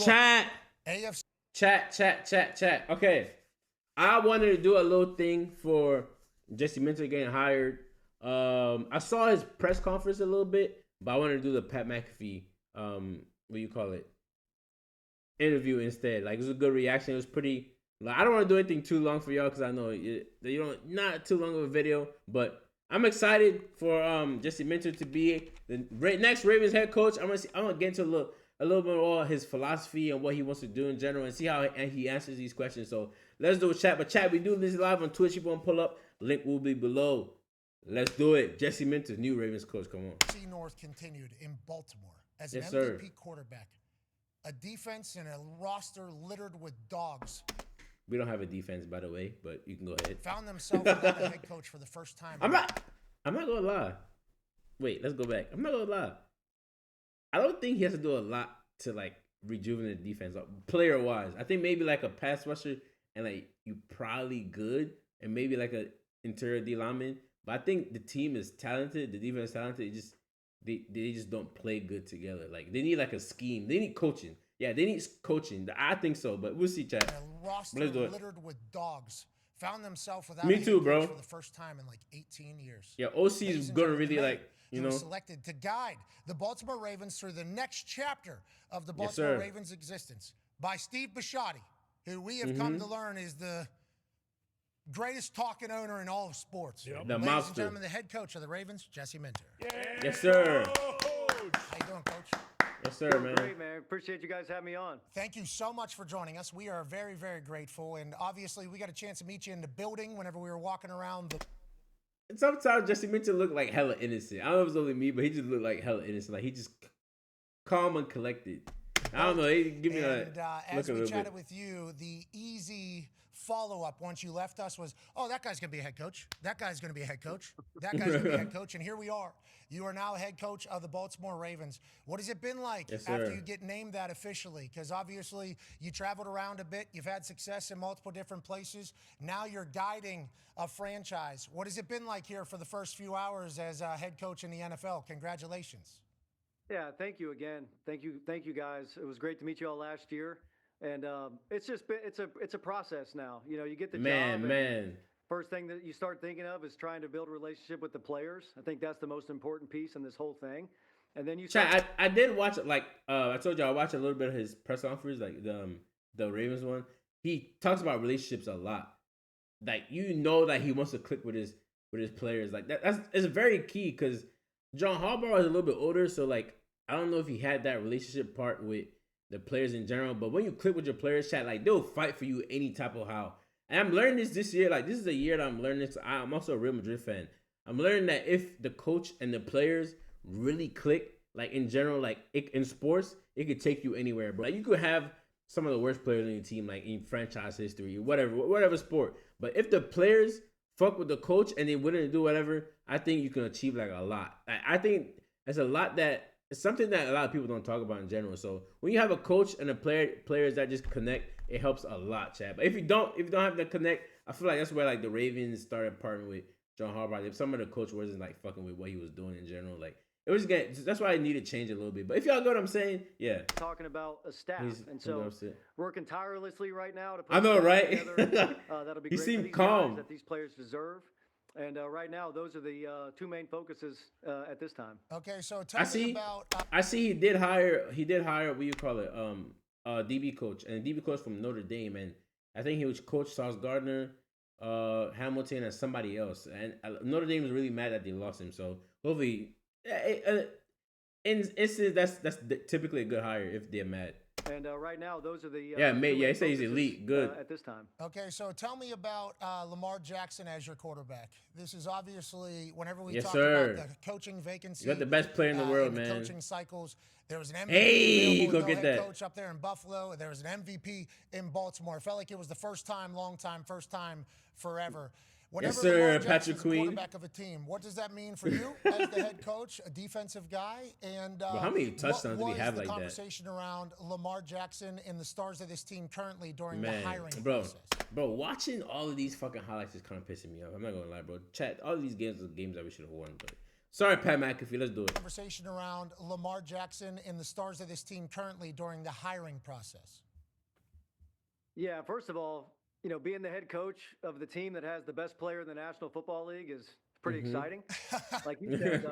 Chat. AFC. Chat. Okay. I wanted to do a little thing for Jesse Minter getting hired. I saw his press conference a little bit, but I wanted to do the Pat McAfee, what do you call it, interview instead. Like, it was a good reaction. It was pretty. Like, I don't want to do anything too long for y'all because I know you don't, not too long of a video, but I'm excited for Jesse Minter to be the next Ravens head coach. I'm gonna get into a little bit more his philosophy and what he wants to do in general and see how he answers these questions. So let's do a chat. But chat, we do this live on Twitch. You want to pull up? Link will be below. Let's do it. Jesse Minter, new Ravens coach. Come on. C North continued in Baltimore as an Yes, MVP sir. quarterback. A defense and a roster littered with dogs. We don't have a defense, by the way, but you can go ahead. Found themselves without a head coach for the first time. I'm not gonna lie. Wait, let's go back. I'm not gonna lie. I don't think he has to do a lot to like rejuvenate the defense, player wise. I think maybe like a pass rusher and like you probably good, and maybe like a interior D lineman. But I think the team is talented. The defense is talented. They just don't play good together. Like they need like a scheme. They need coaching. Yeah, they need coaching. I think so, but we'll see, chat. A roster Let's do it. littered with dogs. Found themselves without Me a head too, coach bro. for the first time in like 18 years. Yeah, OC Ladies is and gonna gentlemen, really the man like, you who know. was selected to guide the Baltimore Ravens through the next chapter of the Yes, Baltimore sir. Ravens' existence by Steve Bisciotti, who we have come to learn is the greatest talking owner in all of sports. The Ladies and monster. gentlemen, the head coach of the Ravens, Jesse Minter. Yes, sir. How you doing, Coach? Yes, sir, man. Great, man. Appreciate you guys having me on. Thank you so much for joining us. We are very, very grateful. And obviously, we got a chance to meet you in the building whenever we were walking around the And sometimes Jesse Minter looked like hella innocent. I don't know if it's only me, but he just looked like hella innocent. Like he just calm and collected. I don't know. He give me and that as look a we little chatted bit. with you, the easy follow-up once you left us was, oh, that guy's going to be a head coach. That guy's going to be a head coach. That guy's going to be a head coach. And here we are. You are now head coach of the Baltimore Ravens. What has it been like Yes, after sir. you get named that officially? Because obviously you traveled around a bit. You've had success in multiple different places. Now you're guiding a franchise. What has it been like here for the first few hours as a head coach in the NFL? Congratulations. Yeah, thank you again. Thank you guys. It was great to meet you all last year, and it's just been it's a process now. You know, you get the job. and Man. First thing that you start thinking of is trying to build a relationship with the players. I think that's the most important piece in this whole thing. And then you start. Chat, I did watch it. Like I told you, I watched a little bit of his press conference, like the Ravens one. He talks about relationships a lot. Like you know that he wants to click with his players. Like that's it's very key because John Harbaugh is a little bit older, so like I don't know if he had that relationship part with the players in general. But when you click with your players, chat, like they'll fight for you any type of how. And I'm learning this year. Like this is a year that I'm learning this. I'm also a Real Madrid fan. I'm learning that if the coach and the players really click, like in general, like in sports, it could take you anywhere, bro. Like you could have some of the worst players on your team, like in franchise history, whatever sport. But if the players fuck with the coach and they wouldn't do whatever, I think you can achieve like a lot. I think it's a lot that it's something that a lot of people don't talk about in general. So when you have a coach and a players that just connect, it helps a lot, Chad. But if you don't have to connect, I feel like that's where like the Ravens started partnering with John Harbaugh. If some of the coach wasn't like fucking with what he was doing in general, like it was getting. That's why I needed to change a little bit. But if y'all know what I'm saying, yeah. Talking about a staff, and you know what so I'm saying? working tirelessly right now to put I know, a staff right? together. That'll be He great seemed for these calm. guys that these players deserve. And right now, those are the two main focuses at this time. Okay, so tell me about. I see he did hire what you call it, DB coach, and a DB coach from Notre Dame, and I think he was Coach Sauce Gardner, Hamilton, and somebody else. And Notre Dame was really mad that they lost him. So hopefully, in instance, that's typically a good hire if they're mad. And right now, those are the he said he's elite. Good. at this time. Okay, so tell me about Lamar Jackson as your quarterback. This is obviously whenever we Yes, talk sir. about the coaching vacancy. You got the best player in the world, in the man. coaching cycles. There was an MVP Hey, available go with get no that. head coach up there in Buffalo. There was an MVP in Baltimore. It felt like it was the first time, first time forever. Whenever Yes, sir, Lamar Patrick Jackson's Queen. quarterback of a team, what does that mean for you as the head coach, a defensive guy? And Bro, how many touchdowns did what he have was like the that? conversation around Lamar Jackson and the stars of this team currently during Man, the hiring bro, process? watching all of these fucking highlights is kind of pissing me off. I'm not gonna lie, bro. Chat, all of these games are games that we should have won, but Sorry, Pat McAfee. Let's do it. Conversation around Lamar Jackson and the stars of this team currently during the hiring process. Yeah, first of all, being the head coach of the team that has the best player in the National Football League is pretty exciting. Like you said,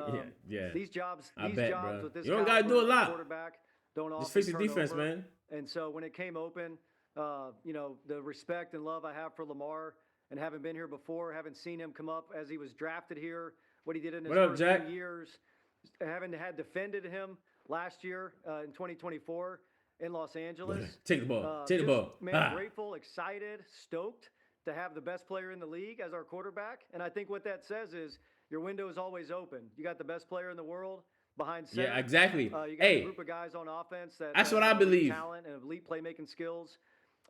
yeah. these jobs I bet, bro. with this You don't gotta do a caliber lot. quarterback don't Just often fix the turn defense, over. man. And so when it came open, the respect and love I have for Lamar, and having been here before, having seen him come up as he was drafted here, what he did in his first few years, having had defended him last year in 2024 in Los Angeles. Take the ball. Take the ball. Man, grateful, excited, stoked to have the best player in the league as our quarterback. And I think what that says is your window is always open. You got the best player in the world behind center. Yeah, exactly. You got a group of guys on offense that's what I believe. Talent and elite playmaking skills.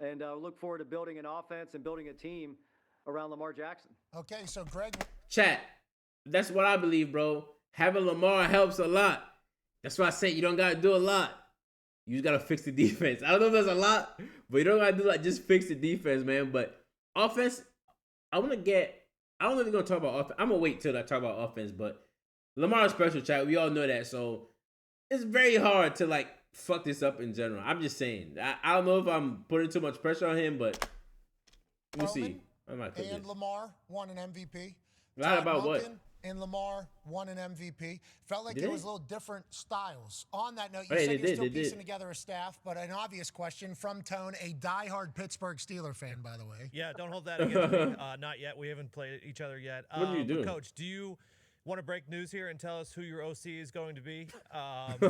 And look forward to building an offense and building a team around Lamar Jackson. Okay, so Greg. Chat. That's what I believe, bro. Having Lamar helps a lot. That's why I say you don't got to do a lot. You just got to fix the defense. I don't know if that's a lot, but you don't got to do like just fix the defense, man. But offense, I don't know if we're going to talk about offense. I'm going to wait till I talk about offense, but Lamar's special, chat. We all know that. So it's very hard to like fuck this up in general. I'm just saying. I don't know if I'm putting too much pressure on him, but we'll see. And Lamar won an MVP. Not about what? And Lamar won an MVP. Felt like there was a little different styles. On that note, you Hey, said you're still piecing together a staff, but an obvious question from Tone, a diehard Pittsburgh Steeler fan, by the way. Yeah, don't hold that against me. Not yet. We haven't played each other yet. What are you doing? Coach, do you want to break news here and tell us who your OC is going to be?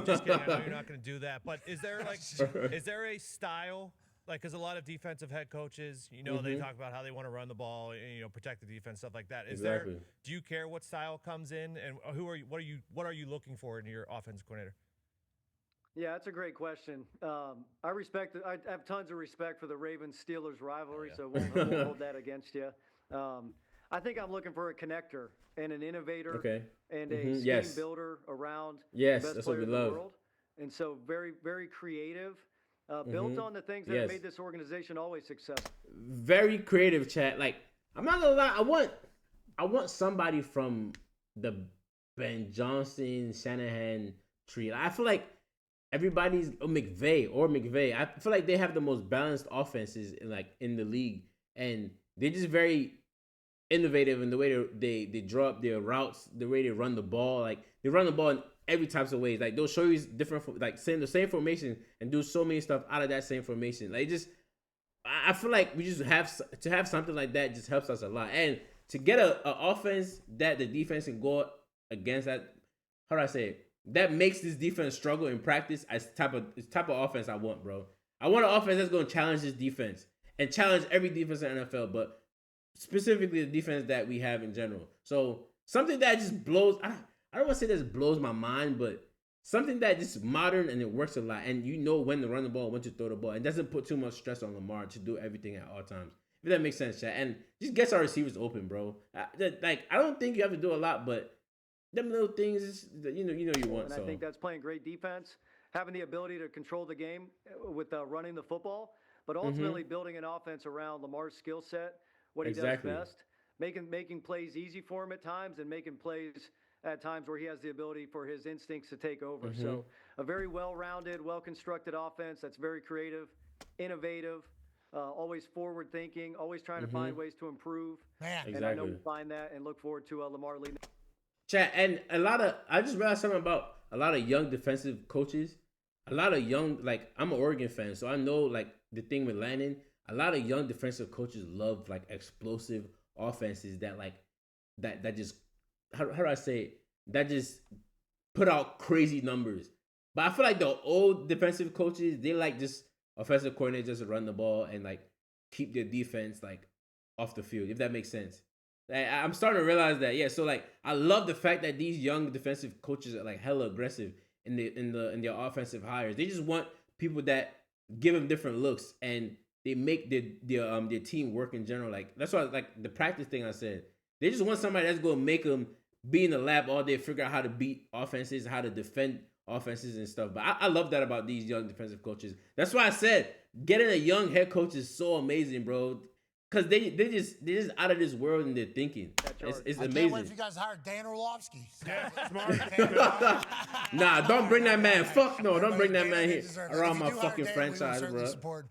Just kidding. I know you're not going to do that. But is there a style? Like, because a lot of defensive head coaches, they talk about how they want to run the ball and protect the defense, stuff like that. Do you care what style comes in, and what are you looking for in your offensive coordinator? Yeah, that's a great question. I have tons of respect for the Ravens-Steelers rivalry, so won't hold that against you. I think I'm looking for a connector and an innovator and a scheme builder around the best player in the world. And so very, very creative. Built on the things that have made this organization always successful. Very creative, chat. Like, I'm not gonna lie, I want somebody from the Ben Johnson, Shanahan tree. I feel like everybody's McVay. I feel like they have the most balanced offenses in the league, and they're just very innovative in the way they draw up their routes, the way they run the ball. Like, they run the ball in every types of ways. Like, they'll show you different, like, saying the same formation and do so many stuff out of that same formation. Like, I feel like we just have something like that just helps us a lot. And to get a offense that the defense can go against, that, how do I say it? That makes this defense struggle in practice. It's type of offense I want, bro. I want an offense that's going to challenge this defense and challenge every defense in the NFL, but specifically the defense that we have in general. So something that just blows. I don't want to say this blows my mind, but something that just modern and it works a lot. And you know when to run the ball, when to throw the ball. And doesn't put too much stress on Lamar to do everything at all times. If that makes sense, chat. And just gets our receivers open, bro. I don't think you have to do a lot, but them little things, you want. And I think that's playing great defense, having the ability to control the game with running the football, but ultimately building an offense around Lamar's skill set, what he does best, making plays easy for him at times, and making plays at times where he has the ability for his instincts to take over. So a very well-rounded, well-constructed offense that's very creative, innovative, always forward-thinking, always trying to find ways to improve. Man, and I know we'll find that and look forward to Lamar leading. Chat, and I just realized something about a lot of young defensive coaches. A lot of young, like, I'm an Oregon fan, so I know, like, the thing with Lannon, a lot of young defensive coaches love, like, explosive offenses that just, how do I say it? That just put out crazy numbers. But I feel like the old defensive coaches, they like just offensive coordinators just to run the ball and like keep their defense like off the field, if that makes sense. I'm starting to realize that. Yeah, so like I love the fact that these young defensive coaches are like hella aggressive in their offensive hires. They just want people that give them different looks and they make their team work in general. Like that's why like the practice thing I said. They just want somebody that's going to make them be in the lab all day, figure out how to beat offenses, how to defend offenses and stuff. But I love that about these young defensive coaches. That's why I said getting a young head coach is so amazing, bro. Because they just out of this world in their thinking. It's I amazing. can't wait if you guys hire Dan Orlovsky. Yeah, smart. Nah, don't bring that man. Fuck no, don't bring that Dan man here deserves it. around If you my do hire fucking Dan, franchise, we will certainly bro. support.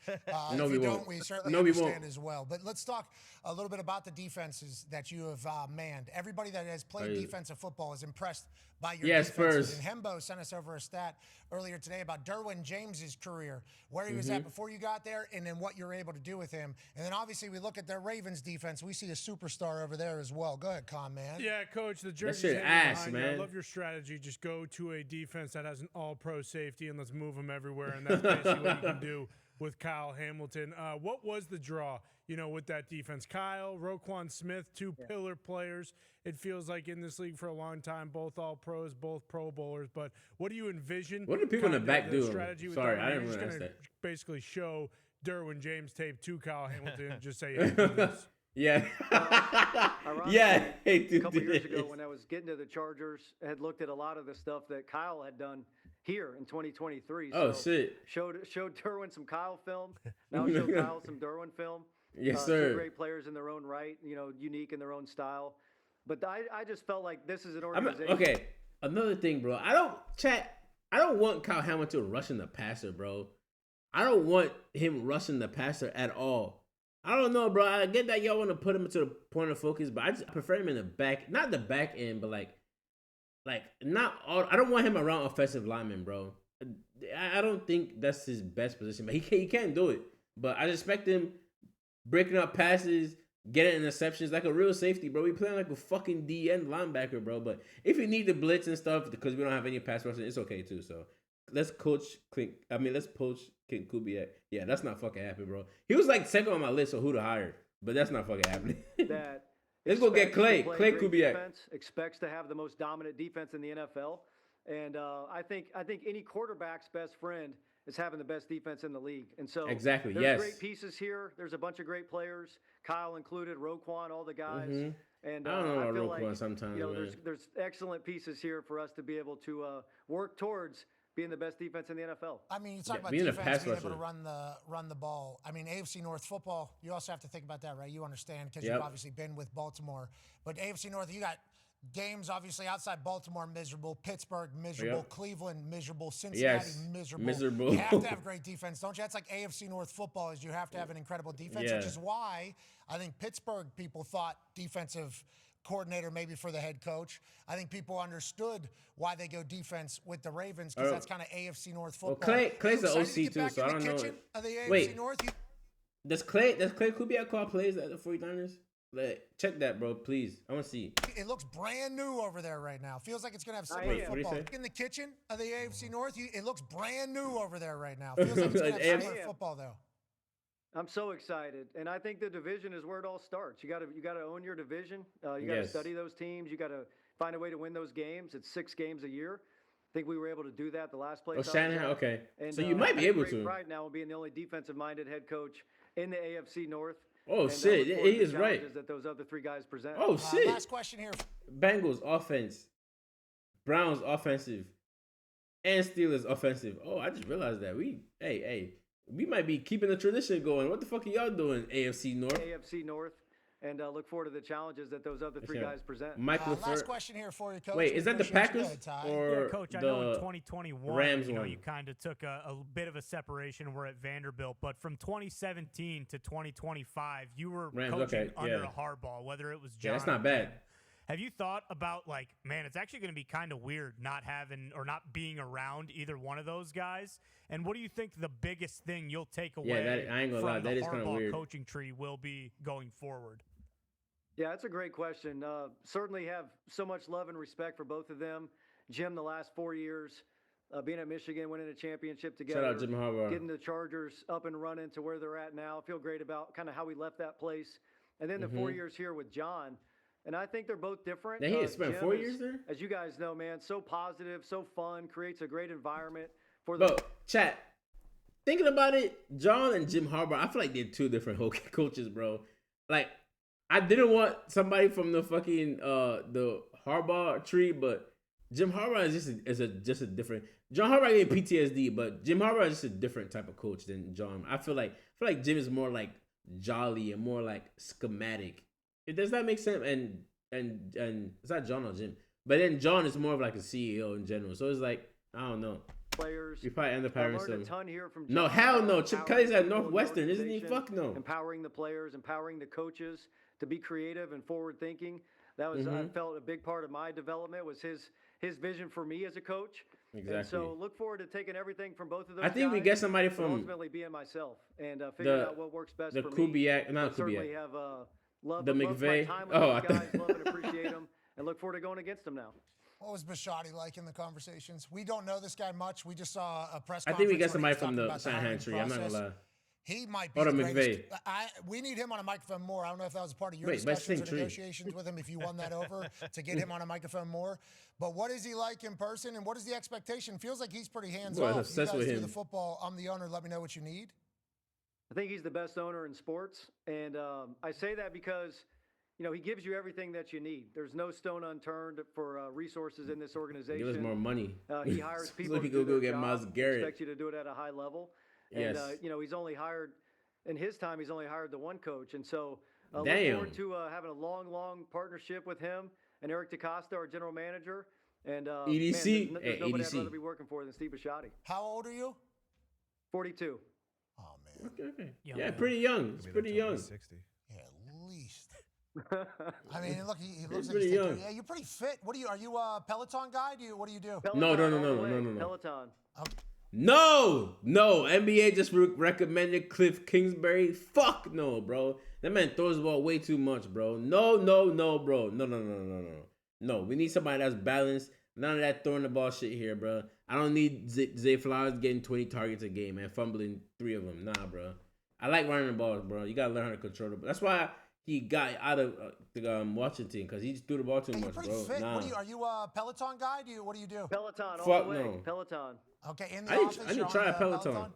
No, if we you won't. don't, we certainly No, we understand won't. as well. But let's talk a little bit about the defenses that you have manned. Everybody that has played defensive football is impressed by your defenses. Spurs. And Hembo sent us over a stat earlier today about Derwin James's career, where he was at before you got there, and then what you're able to do with him. And then obviously we look at the Ravens defense. We see a superstar over there as well. Go ahead, Con Man. Yeah, Coach, the jersey's shit hanging ass, behind you. man. I love your strategy. Just go to a defense that has an all-pro safety and let's move them everywhere. And that's basically what you can do with Kyle Hamilton. What was the draw, with that defense? Kyle, Roquan Smith, two pillar players. It feels like in this league for a long time, both all-pros, both Pro Bowlers. But what do you envision? What do people in the back do? Strategy with Sorry, Derwin? I didn't You're just realize gonna that. basically show Derwin James tape to Kyle Hamilton and just say, hey, do this. Yeah. Ironically, Yeah. Hey, a dude, couple years ago when I was getting to the Chargers, I had looked at a lot of the stuff that Kyle had done here in 2023. Oh, so shit. Showed Derwin some Kyle film. Now show Kyle some Derwin film. Yes, Two sir. great players in their own right, unique in their own style. But I just felt like this is an organization. Okay, another thing, bro. I don't want Kyle Hamilton rushing the passer, bro. I don't want him rushing the passer at all. I don't know, bro. I get that y'all want to put him into the point of focus, but I prefer him in the back, not the back end, but like not all. I don't want him around offensive linemen, bro. I don't think that's his best position, but he can't do it. But I respect him breaking up passes, getting interceptions like a real safety, bro. We playing like a fucking D end linebacker, bro. But if you need the blitz and stuff, because we don't have any pass rushing, it's okay too. So let's poach Clint Kubiak. Yeah, that's not fucking happening, bro. He was like second on my list of who to hire, but that's not fucking happening. That Let's go get Clay expects to play great Kubiak. defense, expects to have the most dominant defense in the NFL, and I think any quarterback's best friend is having the best defense in the league. And so Exactly, there's yes. great pieces here. There's a bunch of great players, Kyle included, Roquan, all the guys. And I don't know about feel Roquan like, sometimes, man. there's excellent pieces here for us to be able to work towards being the best defense in the NFL. I mean, you talk about being a defense, pass being able to rusher. run the ball. I mean, AFC North football, you also have to think about that, right? You understand because Yep. you've obviously been with Baltimore. But AFC North, you got games obviously outside Baltimore miserable, Pittsburgh miserable, Yep. Cleveland miserable, Cincinnati miserable. miserable. You have to have great defense, don't you? That's like AFC North football is you have to have an incredible defense, Yeah. which is why I think Pittsburgh people thought defensive coordinator maybe for the head coach. I think people understood why they go defense with the Ravens because that's kind of AFC North football. Clay's You the excited OC to get too, back so in I the don't know. kitchen of the AFC Wait. North? Does Clay Kubiak call plays at the 49ers? Like, check that, bro, please. I want to see. It looks brand new over there right now. Feels like it's going to have similar Wait, what do you football. say? In the kitchen of the AFC North, it looks brand new over there right now. Feels like it's going to have similar football, though. I'm so excited, and I think the division is where it all starts. You got to own your division. You got to Yes. study those teams. You got to find a way to win those games. It's 6 games a year. I think we were able to do that the last place. Oh, I was Shanahan, at. okay. And, So you might be I have able great to. Pride now in being the only defensive-minded head coach in the AFC North. Oh, And, shit, look forward he to the is right. challenges that those other 3 guys present. Oh, shit. Last question here. Bengals offense, Browns offensive, and Steelers offensive. Oh, I just realized that we might be keeping the tradition going. What the fuck are y'all doing, AFC North? AFC North, and look forward to the challenges that those other 3 Okay. guys present. Mike Last LaFleur. question here for you, Coach. Wait, We is that the appreciate you. Packers Go ahead, Ty. or Yeah, Coach, I know in the 2021, Rams you one? kind of took a bit of a separation. We're at Vanderbilt, but from 2017 to 2025, you were Rams, coaching okay, under yeah. a Harbaugh, whether it was John. Yeah, that's or not bad. Jim. Have you thought about man, it's actually going to be kind of weird not having or not being around either one of those guys? And what do you think the biggest thing you'll take away that- I ain't gonna from lie, the that is kinda Harbaugh weird. coaching tree will be going forward? Yeah, that's a great question. Certainly have so much love and respect for both of them. Jim, the last 4 years, being at Michigan, winning a championship together. Shout out Jim Harbaugh. Getting the Chargers up and running to where they're at now. I feel great about kind of how we left that place. And then the 4 years here with John. And I think they're both different. Now, he had spent Jim 4 is, years there? As you guys know, man, so positive, so fun, creates a great environment for the Bro, chat. Thinking about it, John and Jim Harbaugh, I feel like they're 2 different coaches, bro. Like, I didn't want somebody from the fucking the Harbaugh tree, but Jim Harbaugh is just a different. John Harbaugh gave PTSD, but Jim Harbaugh is just a different type of coach than John. I feel like Jim is more like jolly and more like schematic. Does that make sense? And it's not John or Jim, but then John is more of like a CEO in general. So it's like I don't know. Players. We probably end up having some. A ton here from no, John. hell no. Chip Kelly's at Northwestern, isn't he? Fuck no. Empowering the players, empowering the coaches to be creative and forward thinking. That was I felt a big part of my development was his vision for me as a coach. Exactly. And so look forward to taking everything from both of those. I think we get somebody from ultimately being myself and figuring out what works best for me. Not certainly Kubiak. have love the McVay. Time with those guys, love and appreciate them, and look forward to going against them now. What was Bisciotti like in the conversations? We don't know this guy much. We just saw a press conference. I think we get somebody from the San tree. I'm not gonna lie. He might be or the McVay. We need him on a microphone more. I don't know if that was part of your discussions or negotiations with him, if you won that over to get him on a microphone more. But what is he like in person, and what is the expectation? Feels like he's pretty hands-off. You guys do the football. I'm the owner. Let me know what you need. I think he's the best owner in sports, and I say that because he gives you everything that you need. There's no stone unturned for resources in this organization. Give us more money. He hires people so he could go get Myles Garrett. Expects you to do it at a high level. And, he's only hired, in his time, he's only hired the one coach. And so look forward to having a long partnership with him and Eric DeCosta, our general manager. And EDC. Man, there's nobody I'd rather be working for than Steve Bisciotti. How old are you? 42. Oh, man. Okay. Yeah, pretty young. It's pretty young. 60. Yeah, at least. I mean, look, he looks like pretty he's young. Yeah, you're pretty fit. What are you a Peloton guy? What do you do? Peloton, No. Peloton. No. NBA just recommended Cliff Kingsbury. Fuck no, bro. That man throws the ball way too much, bro. No, bro. No. We need somebody that's balanced. None of that throwing the ball shit here, bro. I don't need Zay Flowers getting 20 targets a game and fumbling 3 of them. Nah, bro. I like running the balls, bro. You gotta learn how to control it. That's why he got out of Washington, because he just threw the ball too much, bro. Fit. Nah. Are you a Peloton guy? What do you do? Peloton, Fuck all the way. no. Peloton. Okay, in the I office. need to try a Peloton.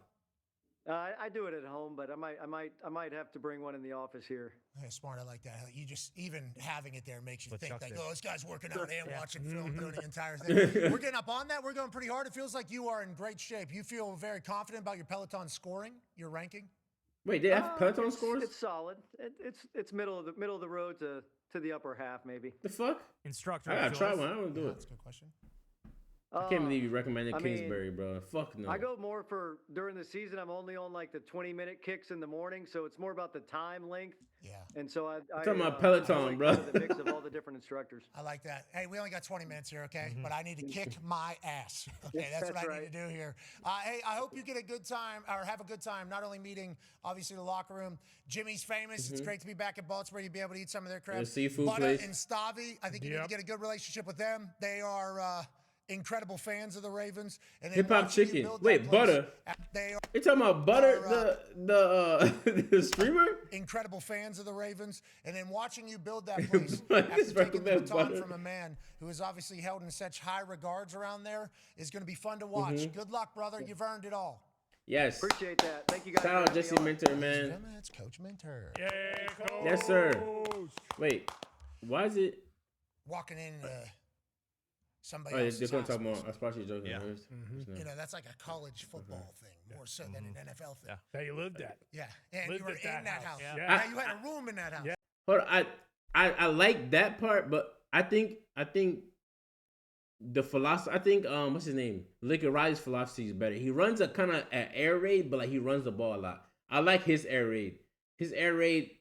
I do it at home, but I might have to bring one in the office here. Yeah, smart. I like that. You just even having it there makes you think like, oh, this guy's working out and watching film, doing the entire thing. We're getting up on that. We're going pretty hard. It feels like you are in great shape. You feel very confident about your Peloton scoring, your ranking. Wait, they have Peloton scores? It's solid. It's middle of the road to the upper half, maybe. The fuck? Instructor. I gotta try one. I don't do it. That's a good question. I can't believe you recommended Kingsbury, bro. Fuck no. I go more for during the season. I'm only on like the 20-minute kicks in the morning, so it's more about the time length. Yeah. And so I'm talking about Peloton, bro. The mix of all the different instructors. I like that. Hey, we only got 20 minutes here, okay? But I need to kick my ass. Okay, that's what I need to do here. Hey, I hope you get a good time or have a good time. Not only meeting, obviously, the locker room. Jimmy's famous. It's great to be back at Baltimore. You'll be able to eat some of their crab. Seafood Butter place. and Stavi. I think you need to get a good relationship with them. They are incredible fans of the Ravens. And Hip Hop Chicken. Wait, Butter? You're talking about Butter, the streamer? Incredible fans of the Ravens. And then watching you build that place after taking the baton from a man who is obviously held in such high regards around there is going to be fun to watch. Good luck, brother. You've earned it all. Yes. Appreciate that. Thank you guys. Shout out Jesse Minter, man. It's Coach Minter. Yeah, Coach. Yes, sir. Wait, why is it? Walking in somebody Oh, else's they're going house. to talk more. I was partially joking. Yeah. You know, that's like a college football thing, more so than an NFL thing. That you lived at. Yeah. And Lived you were at in that house. Yeah. Yeah, you had a room in that house. Yeah. Hold on, I like that part, but I think the philosophy. I think what's his name? Lincoln Riley's philosophy is better. He runs a kind of an air raid, but like he runs the ball a lot. I like his air raid. His air raid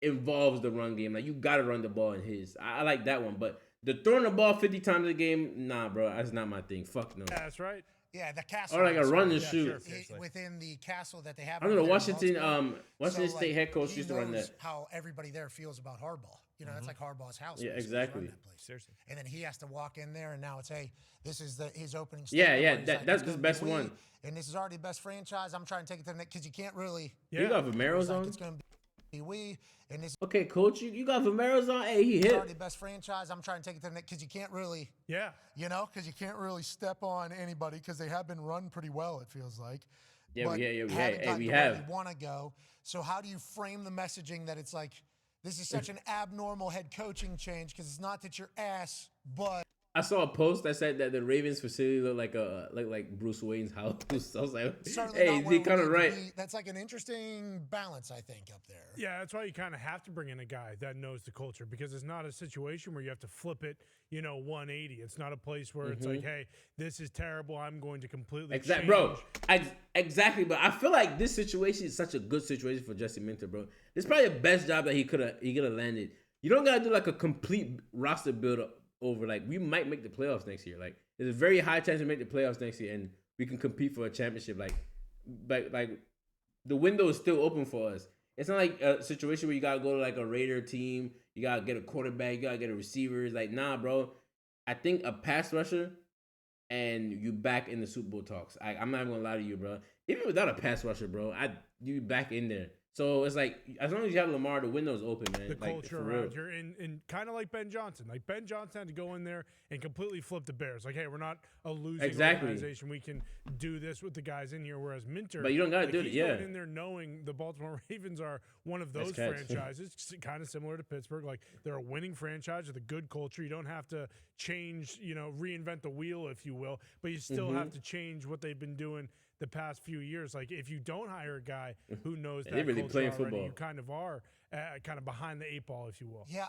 involves the run game. Like you gotta run the ball in his. I like that one, but the throwing the ball 50 times a game, nah, bro, that's not my thing. Fuck no. Yeah, that's right. Yeah, the castle. Or like a run and Yeah, shoot. sure. Within the castle that they have. I don't know. over there in Washington Baltimore. State head coach he used to run knows that. how everybody there feels about Harbaugh. You know, that's like Harbaugh's house. Yeah, basically, to exactly. run that place. Seriously. And then he has to walk in there, and now it's, hey, this is his opening Yeah, statement. yeah, where he's that- like, that's "It's the gonna best be we, one. And this is already the best franchise. I'm trying to take it to the next, because you can't really. Yeah. You got Vomero It's like, on? it's going to be we, and this Okay, coach, you got Vomero on? Hey, he is hit. already the best franchise. I'm trying to take it to the next, because you can't really. Yeah. You know, because you can't really step on anybody because they have been run pretty well, it feels like. Yeah, But we haven't have. gotten We to where have. you want to go. So how do you frame the messaging that it's like, this is such an abnormal head coaching change because it's not that you're ass, but I saw a post that said that the Ravens facility looked like Bruce Wayne's house. I was like, Certainly hey, not is where he we kind of need to right? be. That's like an interesting balance, I think, up there. Yeah, that's why you kind of have to bring in a guy that knows the culture, because it's not a situation where you have to flip it, 180. It's not a place where it's like, hey, this is terrible, I'm going to completely change. Bro, exactly. But I feel like this situation is such a good situation for Jesse Minter, bro. This is probably the best job that he could have landed. You don't gotta do like a complete roster build up over. Like, we might make the playoffs next year. Like, there's a very high chance to make the playoffs next year, and we can compete for a championship. Like the window is still open for us. It's not like a situation where you gotta go to like a Raider team, you gotta get a quarterback, you gotta get a receiver. It's like, nah, bro. I think a pass rusher and you back in the Super Bowl talks. I'm not even gonna lie to you, bro. Even without a pass rusher, bro, you back in there. So it's like, as long as you have Lamar, the window's open, man. The like, culture around here, and kind of like Ben Johnson. Like, Ben Johnson had to go in there and completely flip the Bears. Like, hey, we're not a losing organization. We can do this with the guys in here. Whereas Minter, but you don't gotta do it. He's Yeah, going in there knowing the Baltimore Ravens are one of those franchises, kind of similar to Pittsburgh. Like, they're a winning franchise with a good culture. You don't have to change, reinvent the wheel, if you will, but you still have to change what they've been doing the past few years. Like, if you don't hire a guy who knows that really culture playing already, football. you kind of are kind of behind the 8 ball, if you will. Yeah,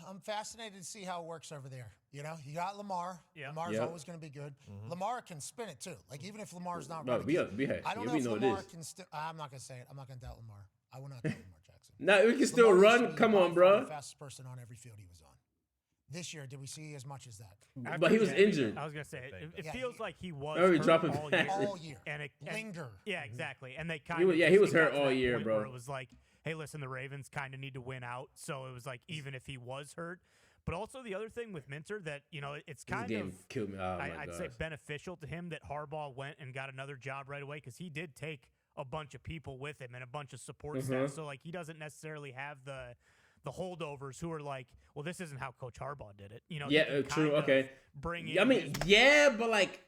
I'm fascinated to see how it works over there. You got Lamar. Yeah. Lamar's always going to be good. Lamar can spin it too. Like, even if Lamar's not no, running. I don't know if Lamar this. can still. I'm not going to say it. I'm not going to doubt Lamar. I will not doubt Lamar Jackson. Now we can still Lamar used to run. be Come by on, far bro. The fastest person on every field he was on. This year, did we see as much as that? But he was injured. I was gonna say it feels like he was Already hurt dropping all passes. year. All year. And Linger. Yeah, exactly. And they kind He of was- yeah, he was just got hurt to all that year, point bro. where it was like, hey, listen, the Ravens kind of need to win out. So it was like, even if he was hurt. But also the other thing with Minter that, it's This kind game of killed me. Oh, my I'd gosh. say beneficial to him that Harbaugh went and got another job right away, because he did take a bunch of people with him and a bunch of support staff. So like, he doesn't necessarily have the holdovers who are like, well, this isn't how Coach Harbaugh did it. Yeah, true. Okay. Bring in. I mean, yeah, but like,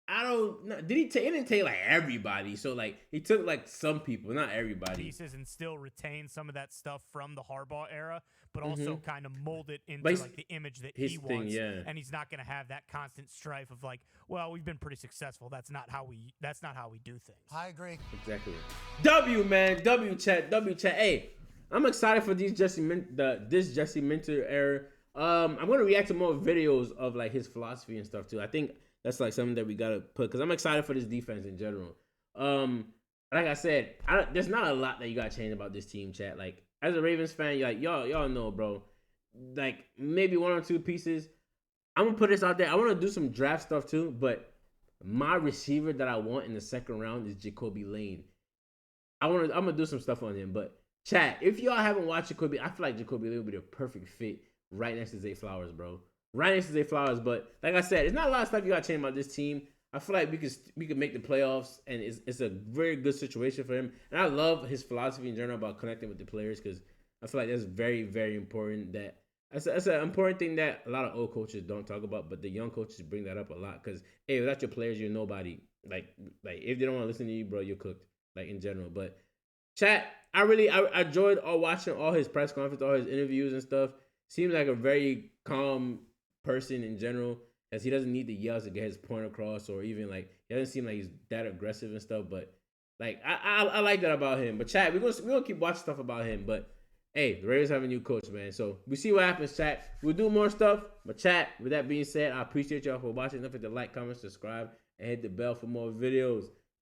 I don't know. He didn't take like everybody. So like, he took like some people, not everybody. Pieces and still retain some of that stuff from the Harbaugh era, but also kind of mold it into But like the image that his he thing, wants. yeah. And he's not going to have that constant strife of like, well, we've been pretty successful. That's not how we do things. I agree. Exactly. W, man. W chat. Hey, I'm excited for this Jesse Minter era. I'm gonna react to more videos of like his philosophy and stuff too. I think that's like something that we gotta put, because I'm excited for this defense in general. Like I said, there's not a lot that you gotta change about this team, chat. Like, as a Ravens fan, you're like, y'all know, bro. Like, maybe one or two pieces. I'm gonna put this out there. I want to do some draft stuff too, but my receiver that I want in the second round is Jacoby Lane. I'm gonna do some stuff on him, but chat, if y'all haven't watched Jacoby, I feel like Jacoby Lane would be the perfect fit right next to Zay Flowers, bro. Right next to Zay Flowers, but like I said, it's not a lot of stuff you gotta change about this team. I feel like we could make the playoffs, and it's a very good situation for him. And I love his philosophy in general about connecting with the players, because I feel like that's very, very important. That's an important thing that a lot of old coaches don't talk about, but the young coaches bring that up a lot. Because, hey, without your players, you're nobody. Like if they don't want to listen to you, bro, you're cooked. Like, in general. But chat, I enjoyed watching all his press conferences, all his interviews and stuff. Seems like a very calm person in general, as he doesn't need the yells to get his point across, or even like, he doesn't seem like he's that aggressive and stuff. But like, I like that about him. But chat, we're gonna keep watching stuff about him. But hey, the Raiders have a new coach, man. So we see what happens, chat. We'll do more stuff. But chat, with that being said, I appreciate y'all for watching. Don't forget to like, comment, subscribe, and hit the bell for more videos.